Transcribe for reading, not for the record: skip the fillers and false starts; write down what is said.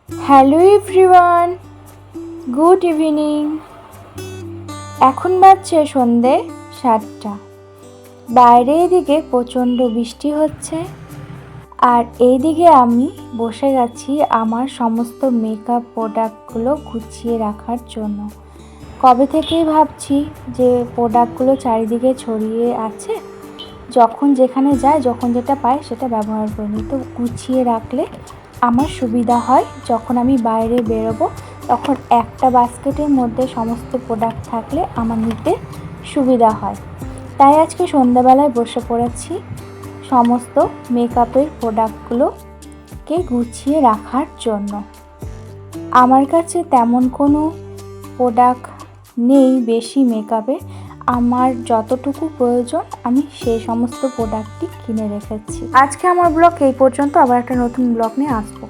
Hello everyone, good evening. এখন বাজছে সন্ধে 7টা। বাইরে এদিকে প্রচণ্ড বৃষ্টি হচ্ছে, আর এইদিকে আমি বসে গেছি আমার সমস্ত মেকআপ প্রোডাক্টগুলো গুছিয়ে রাখার জন্য। কবে থেকেই ভাবছি যে প্রোডাক্টগুলো চারিদিকে ছড়িয়ে আছে, যখন যেখানে যায়, যখন যেটা পাই সেটা ব্যবহার করে নিই। তো গুছিয়ে রাখলে আমার সুবিধা হয়, যখন আমি বাইরে বেরোবো তখন একটা বাস্কেটের মধ্যে সমস্ত প্রোডাক্ট থাকলে আমার নিতে সুবিধা হয়। তাই আজকে সন্ধ্যাবেলায় বসে পড়েছি সমস্ত মেকআপের প্রোডাক্টগুলোকে গুছিয়ে রাখার জন্য। আমার কাছে তেমন কোনো প্রোডাক্ট নেই বেশি মেকআপে, আমার যতটুকু প্রয়োজন আমি সেই সমস্ত প্রোডাক্টই কিনে রেখেছি। আজকে আমার ব্লগ এই পর্যন্ত, আবার একটা নতুন ব্লগ নিয়ে আসবো।